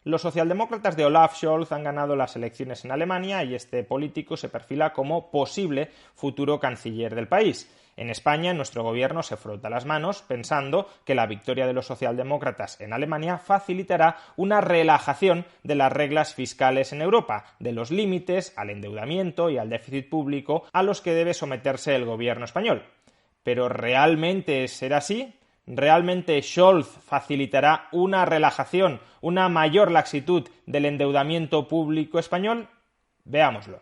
Los socialdemócratas de Olaf Scholz han ganado las elecciones en Alemania y este político se perfila como posible futuro canciller del país. En España, nuestro gobierno se frota las manos pensando que la victoria de los socialdemócratas en Alemania facilitará una relajación de las reglas fiscales en Europa, de los límites al endeudamiento y al déficit público a los que debe someterse el gobierno español. ¿Pero realmente será así? ¿Realmente Scholz facilitará una relajación, una mayor laxitud del endeudamiento público español? Veámoslo.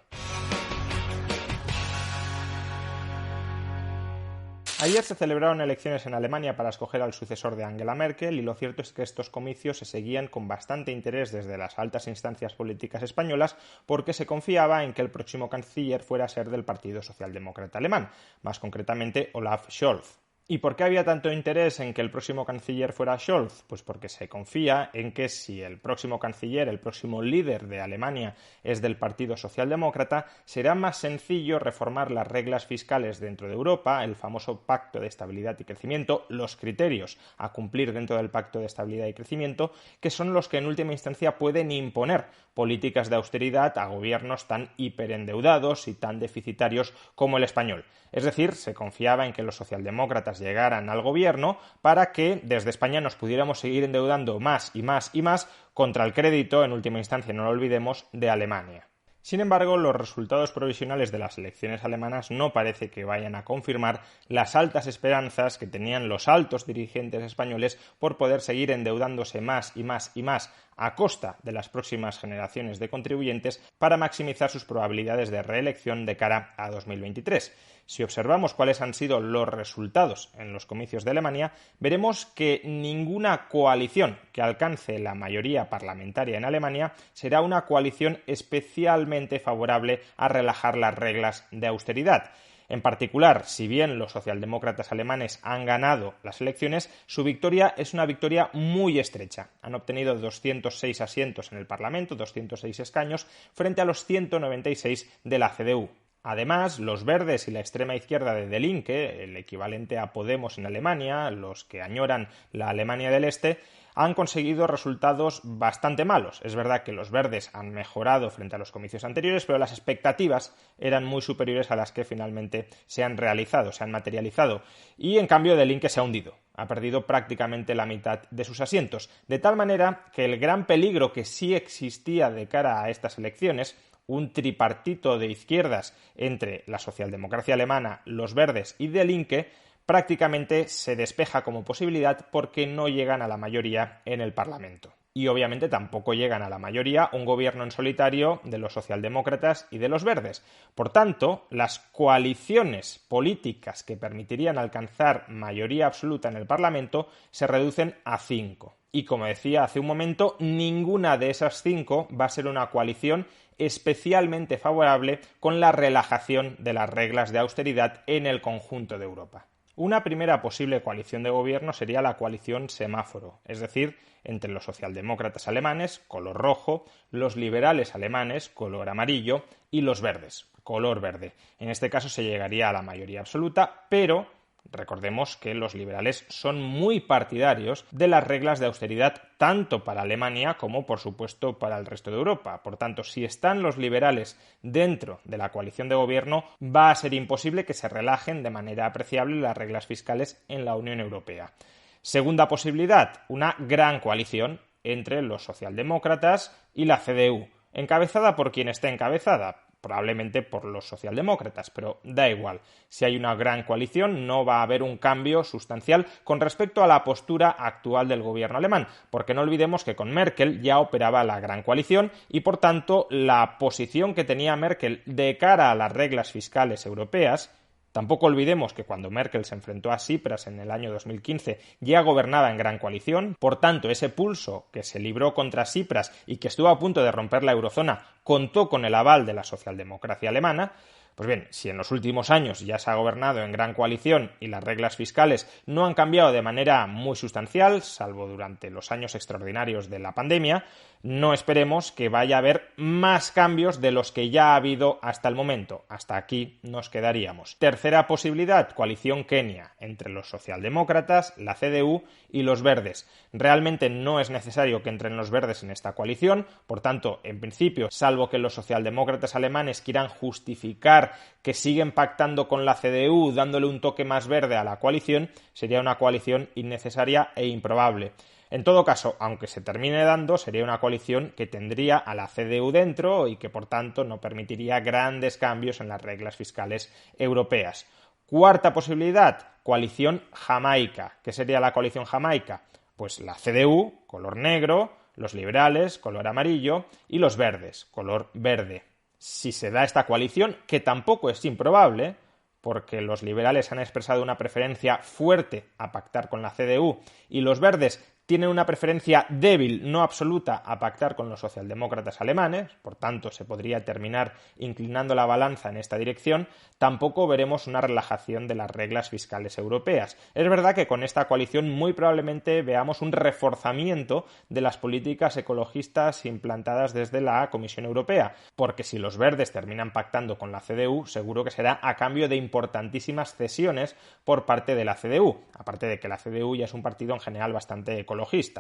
Ayer se celebraron elecciones en Alemania para escoger al sucesor de Angela Merkel y lo cierto es que estos comicios se seguían con bastante interés desde las altas instancias políticas españolas porque se confiaba en que el próximo canciller fuera a ser del Partido Socialdemócrata Alemán, más concretamente Olaf Scholz. ¿Y por qué había tanto interés en que el próximo canciller fuera Scholz? Pues porque se confía en que si el próximo canciller, el próximo líder de Alemania es del Partido Socialdemócrata, será más sencillo reformar las reglas fiscales dentro de Europa, el famoso Pacto de Estabilidad y Crecimiento, los criterios a cumplir dentro del Pacto de Estabilidad y Crecimiento, que son los que en última instancia pueden imponer políticas de austeridad a gobiernos tan hiperendeudados y tan deficitarios como el español. Es decir, se confiaba en que los socialdemócratas llegaran al gobierno para que desde España nos pudiéramos seguir endeudando más y más y más contra el crédito, en última instancia, no lo olvidemos, de Alemania. Sin embargo, los resultados provisionales de las elecciones alemanas no parece que vayan a confirmar las altas esperanzas que tenían los altos dirigentes españoles por poder seguir endeudándose más y más y más a costa de las próximas generaciones de contribuyentes para maximizar sus probabilidades de reelección de cara a 2023. Si observamos cuáles han sido los resultados en los comicios de Alemania, veremos que ninguna coalición que alcance la mayoría parlamentaria en Alemania será una coalición especialmente favorable a relajar las reglas de austeridad. En particular, si bien los socialdemócratas alemanes han ganado las elecciones, su victoria es una victoria muy estrecha. Han obtenido 206 asientos en el Parlamento, 206 escaños, frente a los 196 de la CDU. Además, los verdes y la extrema izquierda de Die Linke, el equivalente a Podemos en Alemania, los que añoran la Alemania del Este, han conseguido resultados bastante malos. Es verdad que los verdes han mejorado frente a los comicios anteriores, pero las expectativas eran muy superiores a las que finalmente se han realizado, se han materializado. Y en cambio Die Linke se ha hundido. Ha perdido prácticamente la mitad de sus asientos. De tal manera que el gran peligro que sí existía de cara a estas elecciones, un tripartito de izquierdas entre la socialdemocracia alemana, los verdes y Die Linke, prácticamente se despeja como posibilidad porque no llegan a la mayoría en el Parlamento. Y obviamente tampoco llegan a la mayoría un gobierno en solitario de los socialdemócratas y de los verdes. Por tanto, las coaliciones políticas que permitirían alcanzar mayoría absoluta en el Parlamento se reducen a 5. Y como decía hace un momento, ninguna de esas 5 va a ser una coalición especialmente favorable con la relajación de las reglas de austeridad en el conjunto de Europa. Una primera posible coalición de gobierno sería la coalición semáforo, es decir, entre los socialdemócratas alemanes, color rojo, los liberales alemanes, color amarillo, y los verdes, color verde. En este caso se llegaría a la mayoría absoluta, pero recordemos que los liberales son muy partidarios de las reglas de austeridad tanto para Alemania como, por supuesto, para el resto de Europa. Por tanto, si están los liberales dentro de la coalición de gobierno, va a ser imposible que se relajen de manera apreciable las reglas fiscales en la Unión Europea. Segunda posibilidad, una gran coalición entre los socialdemócratas y la CDU, encabezada por quien esté encabezada, probablemente por los socialdemócratas, pero da igual. Si hay una gran coalición, no va a haber un cambio sustancial con respecto a la postura actual del gobierno alemán, porque no olvidemos que con Merkel ya operaba la gran coalición y, por tanto, la posición que tenía Merkel de cara a las reglas fiscales europeas. Tampoco olvidemos que cuando Merkel se enfrentó a Tsipras en el año 2015 ya gobernaba en gran coalición, por tanto ese pulso que se libró contra Tsipras y que estuvo a punto de romper la eurozona contó con el aval de la socialdemocracia alemana. Pues bien, si en los últimos años ya se ha gobernado en gran coalición y las reglas fiscales no han cambiado de manera muy sustancial, salvo durante los años extraordinarios de la pandemia, no esperemos que vaya a haber más cambios de los que ya ha habido hasta el momento. Hasta aquí nos quedaríamos. Tercera posibilidad, coalición Kenia, entre los socialdemócratas, la CDU y los verdes. Realmente no es necesario que entren los verdes en esta coalición, por tanto, en principio, salvo que los socialdemócratas alemanes quieran justificar que siguen pactando con la CDU dándole un toque más verde a la coalición, sería una coalición innecesaria e improbable. En todo caso, aunque se termine dando, sería una coalición que tendría a la CDU dentro y que, por tanto, no permitiría grandes cambios en las reglas fiscales europeas. Cuarta posibilidad, coalición jamaica. ¿Qué sería la coalición jamaica? Pues la CDU, color negro, los liberales, color amarillo, y los verdes, color verde. Si se da esta coalición, que tampoco es improbable, porque los liberales han expresado una preferencia fuerte a pactar con la CDU y los verdes tienen una preferencia débil, no absoluta, a pactar con los socialdemócratas alemanes, por tanto se podría terminar inclinando la balanza en esta dirección, tampoco veremos una relajación de las reglas fiscales europeas. Es verdad que con esta coalición muy probablemente veamos un reforzamiento de las políticas ecologistas implantadas desde la Comisión Europea, porque si los verdes terminan pactando con la CDU, seguro que será a cambio de importantísimas cesiones por parte de la CDU, aparte de que la CDU ya es un partido en general bastante ecologista.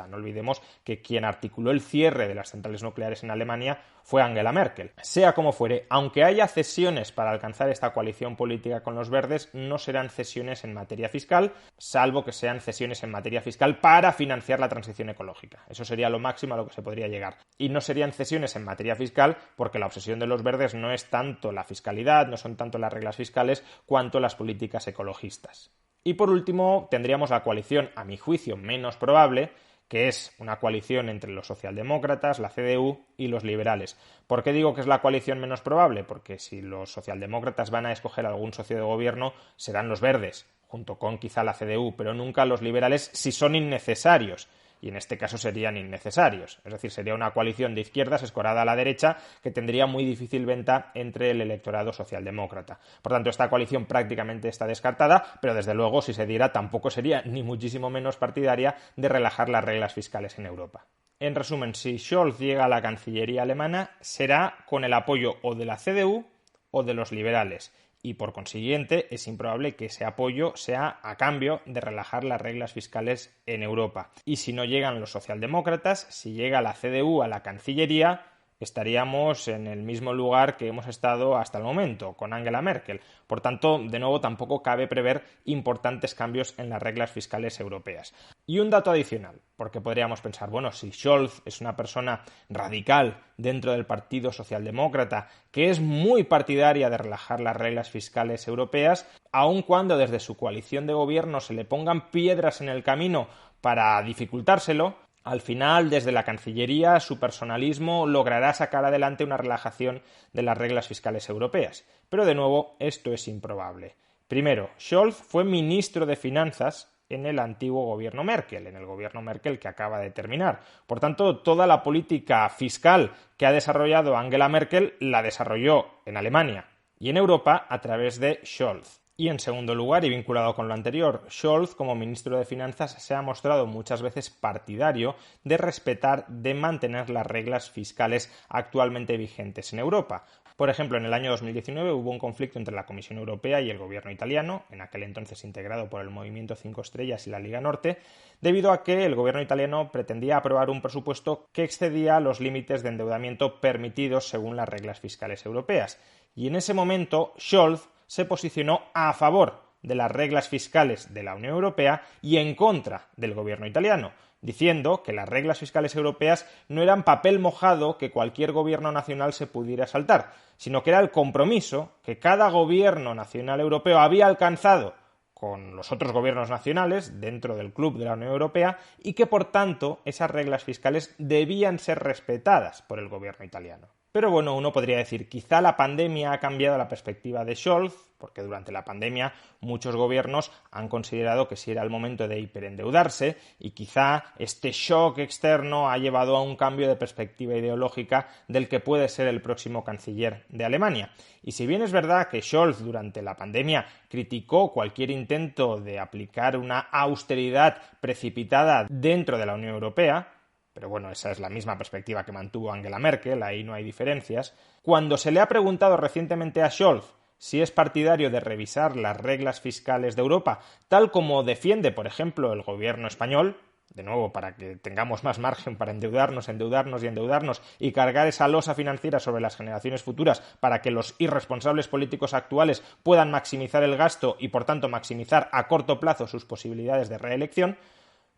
No olvidemos que quien articuló el cierre de las centrales nucleares en Alemania fue Angela Merkel. Sea como fuere, aunque haya cesiones para alcanzar esta coalición política con los verdes, no serán cesiones en materia fiscal, salvo que sean cesiones en materia fiscal para financiar la transición ecológica. Eso sería lo máximo a lo que se podría llegar. Y no serían cesiones en materia fiscal porque la obsesión de los verdes no es tanto la fiscalidad, no son tanto las reglas fiscales, cuanto las políticas ecologistas. Y por último, tendríamos la coalición, a mi juicio, menos probable, que es una coalición entre los socialdemócratas, la CDU y los liberales. ¿Por qué digo que es la coalición menos probable? Porque si los socialdemócratas van a escoger algún socio de gobierno, serán los verdes, junto con quizá la CDU, pero nunca los liberales si son innecesarios. Y en este caso serían innecesarios. Es decir, sería una coalición de izquierdas escorada a la derecha que tendría muy difícil venta entre el electorado socialdemócrata. Por tanto, esta coalición prácticamente está descartada, pero desde luego, si se diera, tampoco sería ni muchísimo menos partidaria de relajar las reglas fiscales en Europa. En resumen, si Scholz llega a la Cancillería alemana, será con el apoyo o de la CDU o de los liberales. Y por consiguiente es improbable que ese apoyo sea a cambio de relajar las reglas fiscales en Europa. Y si no llegan los socialdemócratas, si llega la CDU a la Cancillería, estaríamos en el mismo lugar que hemos estado hasta el momento, con Angela Merkel. Por tanto, de nuevo, tampoco cabe prever importantes cambios en las reglas fiscales europeas. Y un dato adicional, porque podríamos pensar, bueno, si Scholz es una persona radical dentro del Partido Socialdemócrata, que es muy partidaria de relajar las reglas fiscales europeas, aun cuando desde su coalición de gobierno se le pongan piedras en el camino para dificultárselo, al final, desde la Cancillería, su personalismo logrará sacar adelante una relajación de las reglas fiscales europeas. Pero, de nuevo, esto es improbable. Primero, Scholz fue ministro de Finanzas en el antiguo gobierno Merkel, en el gobierno Merkel que acaba de terminar. Por tanto, toda la política fiscal que ha desarrollado Angela Merkel la desarrolló en Alemania y en Europa a través de Scholz. Y en segundo lugar, y vinculado con lo anterior, Scholz, como ministro de Finanzas, se ha mostrado muchas veces partidario de respetar, de mantener las reglas fiscales actualmente vigentes en Europa. Por ejemplo, en el año 2019 hubo un conflicto entre la Comisión Europea y el gobierno italiano, en aquel entonces integrado por el Movimiento 5 Estrellas y la Liga Norte, debido a que el gobierno italiano pretendía aprobar un presupuesto que excedía los límites de endeudamiento permitidos según las reglas fiscales europeas. Y en ese momento, Scholz se posicionó a favor de las reglas fiscales de la Unión Europea y en contra del gobierno italiano, diciendo que las reglas fiscales europeas no eran papel mojado que cualquier gobierno nacional se pudiera saltar, sino que era el compromiso que cada gobierno nacional europeo había alcanzado con los otros gobiernos nacionales dentro del club de la Unión Europea y que, por tanto, esas reglas fiscales debían ser respetadas por el gobierno italiano. Pero bueno, uno podría decir, quizá la pandemia ha cambiado la perspectiva de Scholz, porque durante la pandemia muchos gobiernos han considerado que sí era el momento de hiperendeudarse y quizá este shock externo ha llevado a un cambio de perspectiva ideológica del que puede ser el próximo canciller de Alemania. Y si bien es verdad que Scholz durante la pandemia criticó cualquier intento de aplicar una austeridad precipitada dentro de la Unión Europea, pero bueno, esa es la misma perspectiva que mantuvo Angela Merkel, ahí no hay diferencias. Cuando se le ha preguntado recientemente a Scholz si es partidario de revisar las reglas fiscales de Europa, tal como defiende, por ejemplo, el gobierno español, de nuevo, para que tengamos más margen para endeudarnos y cargar esa losa financiera sobre las generaciones futuras para que los irresponsables políticos actuales puedan maximizar el gasto y, por tanto, maximizar a corto plazo sus posibilidades de reelección.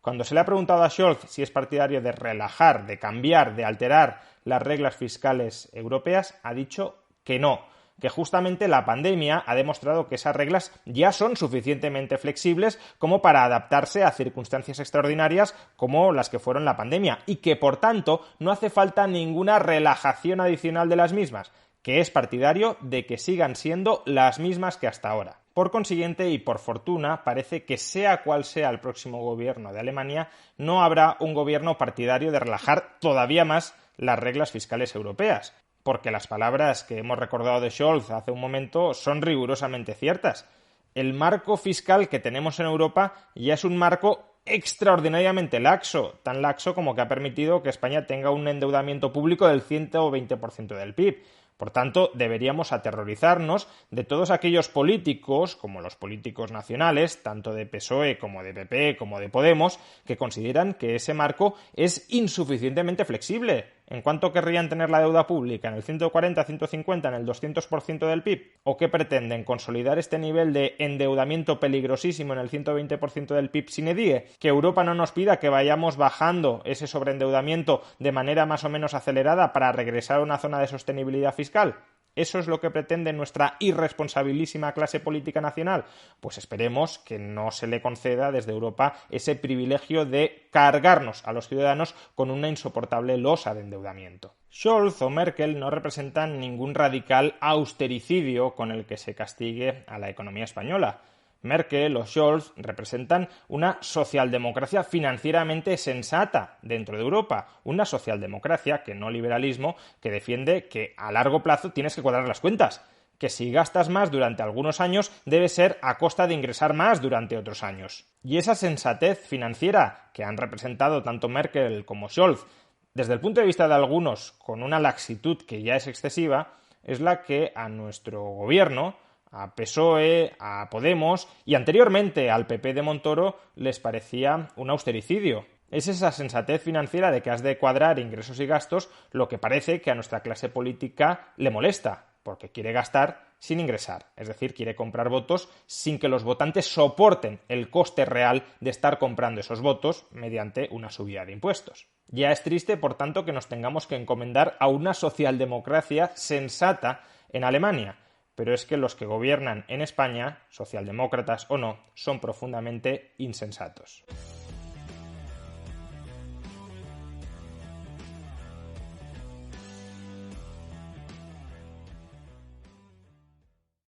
Cuando se le ha preguntado a Scholz si es partidario de relajar, de cambiar, de alterar las reglas fiscales europeas, ha dicho que no, que justamente la pandemia ha demostrado que esas reglas ya son suficientemente flexibles como para adaptarse a circunstancias extraordinarias como las que fueron la pandemia y que, por tanto, no hace falta ninguna relajación adicional de las mismas, que es partidario de que sigan siendo las mismas que hasta ahora. Por consiguiente, y por fortuna, parece que sea cual sea el próximo gobierno de Alemania, no habrá un gobierno partidario de relajar todavía más las reglas fiscales europeas, porque las palabras que hemos recordado de Scholz hace un momento son rigurosamente ciertas. El marco fiscal que tenemos en Europa ya es un marco extraordinariamente laxo, tan laxo como que ha permitido que España tenga un endeudamiento público del 120% del PIB. Por tanto, deberíamos aterrorizarnos de todos aquellos políticos, como los políticos nacionales, tanto de PSOE como de PP como de Podemos, que consideran que ese marco es insuficientemente flexible. ¿En cuánto querrían tener la deuda pública? ¿En el 140, 150, en el 200% del PIB? ¿O qué pretenden? ¿Consolidar este nivel de endeudamiento peligrosísimo en el 120% del PIB sine die? ¿Que Europa no nos pida que vayamos bajando ese sobreendeudamiento de manera más o menos acelerada para regresar a una zona de sostenibilidad fiscal? ¿Eso es lo que pretende nuestra irresponsabilísima clase política nacional? Pues esperemos que no se le conceda desde Europa ese privilegio de cargarnos a los ciudadanos con una insoportable losa de endeudamiento. Scholz o Merkel no representan ningún radical austericidio con el que se castigue a la economía española. Merkel o Scholz representan una socialdemocracia financieramente sensata dentro de Europa, una socialdemocracia, que no liberalismo, que defiende que a largo plazo tienes que cuadrar las cuentas, que si gastas más durante algunos años debe ser a costa de ingresar más durante otros años. Y esa sensatez financiera que han representado tanto Merkel como Scholz, desde el punto de vista de algunos con una laxitud que ya es excesiva, es la que a nuestro gobierno, a PSOE, a Podemos y anteriormente al PP de Montoro les parecía un austericidio. Es esa sensatez financiera de que has de cuadrar ingresos y gastos lo que parece que a nuestra clase política le molesta, porque quiere gastar sin ingresar, es decir, quiere comprar votos sin que los votantes soporten el coste real de estar comprando esos votos mediante una subida de impuestos. Ya es triste, por tanto, que nos tengamos que encomendar a una socialdemocracia sensata en Alemania, pero es que los que gobiernan en España, socialdemócratas o no, son profundamente insensatos.